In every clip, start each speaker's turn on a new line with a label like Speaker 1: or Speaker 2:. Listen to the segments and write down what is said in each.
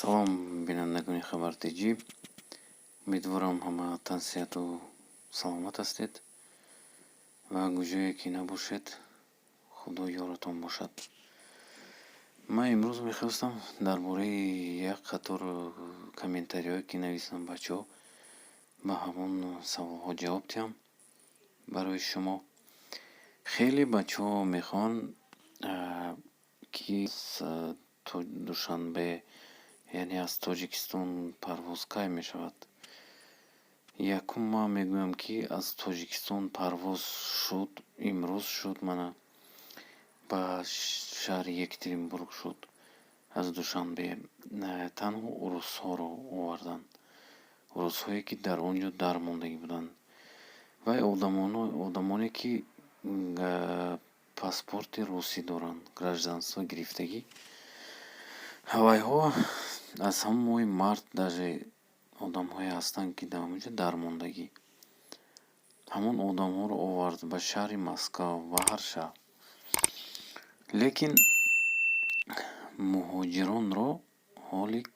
Speaker 1: салом бинандагони хабартиҷиб. Умедворам ҳама тансиҳату саломат ҳастед ва гӯҷое ки набошед. Худо ёротон бошад. Ман имрӯз мехостам дар бораи як қатор комментариҳое ки нависанд бачаҳо ба ҳамон саволҳо ҷавоб диҳам барои шумо. хеле бачаҳо мехоҳанд ки душанбе яъне аз Тоҷикистон парвоз кай мешавад. Якум ман мегӯям ки аз Тоҷикистон парвоз шуд, имрӯз шуд, мана ба шаҳри Екатеринбург шуд. Аз Душанбе танҳо урусҳоро оварданд, урусҳое ки дар он ҷо дармондагӣ буданд ва одамоне ки паспорти русӣ доранд, гражданство гирифтагӣ. ҳавайҳо аз ҳамаи мард даже одамҳое ҳастанд ки дар онҷо дармондагӣ. ҳамон одамҳоро овард ба шаҳри Москав ва ҳар шаҳр. лекин муҳоҷиронро ҳолик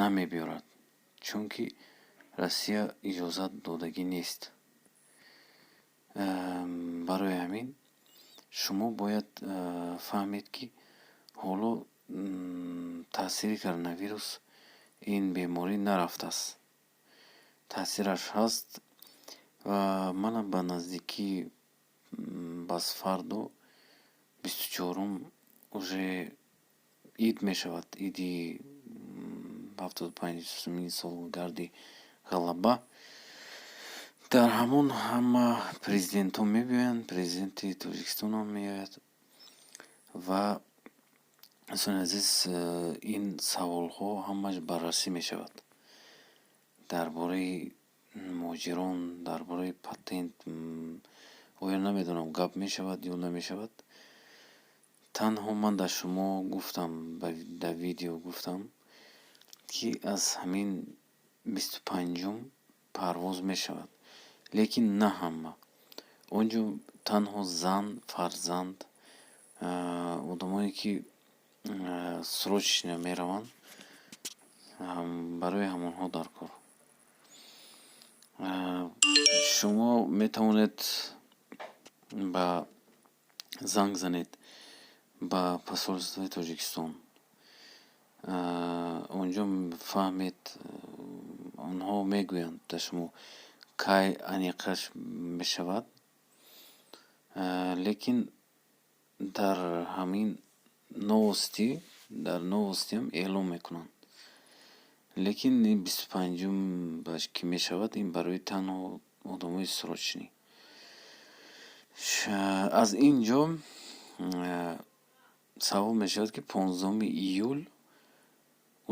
Speaker 1: намебиёрад, чунки Россия иҷозат додагӣ нест. барои ҳамин шумо бояд фаҳмед ки ҳоло таъсири коронавирус ин беморӣ нарафтааст. таъсираш ҳаст ва мана ба наздикии бас фардо 24 уже ид мешавад, иди 75 солгарди ғалаба. дар ҳамон ҳама президентҳо мебиёянд, президенти Тоҷикистонам меояд ва дӯстони азиз, ин саволҳо ҳамаш баррасӣ мешавад. дар бораи муҳоҷирон, дар бораи патент оё намедонам гап мешавад ё намешавад. танҳо ман дар шумо гуфтам, дар видео гуфтам ки аз ҳамин 25 парвоз мешавад, лекин на ҳама. Он ҷо танҳо зан, фарзанд, одамое ки срочно мераванд, барои ҳамонҳо дар кор. шумо метавонед ба занг занед ба посольствои Тоҷикистон. онҷо фаҳмед, онҳо мегӯянд ба шумо кай аниқаш мешавад. лекин дар ҳамин новостиам эълон мекунанд. лекин 25 ки мешавад, ин барои танҳо одамои срочнӣ. аз ин ҷо савол мешавад ки 15 июл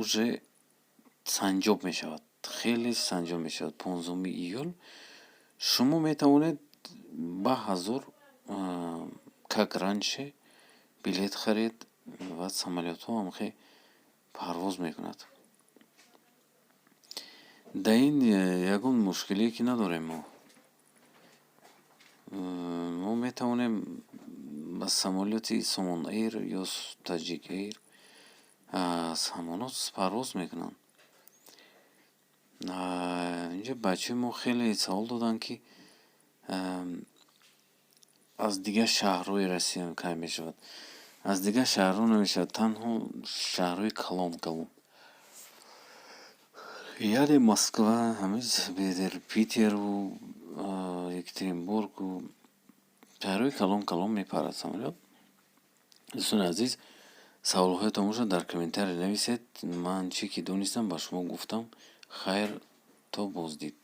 Speaker 1: уже санҷоб мешавад, хеле санҷоб мешавад. 15 июл шумо метавонед ба ҳазор как раньше билет харед ва самолётҳо ҳамхе парвоз мекунад. дар ин ягон мушкилие ки надорем. мо метавонем ба самолёти Somon Air ё Tajik Air аз ҳамонҳо парвоз мекунанд. инҷо бачаҳои мо хеле савол доданд ки аз дигар шаҳрҳои Россия кай мешавад. аз дигар шаҳрҳо намешавад, танҳо шаҳрҳои калон, яъне Москва, Питеру, Екатеринбургу, шаҳрҳои калон мепарад самолёт. дӯстони азиз, саволҳоятон бошад дар комментария нависед. ман чӣ ки донистам ба шумо гуфтам. хайр, то боздид.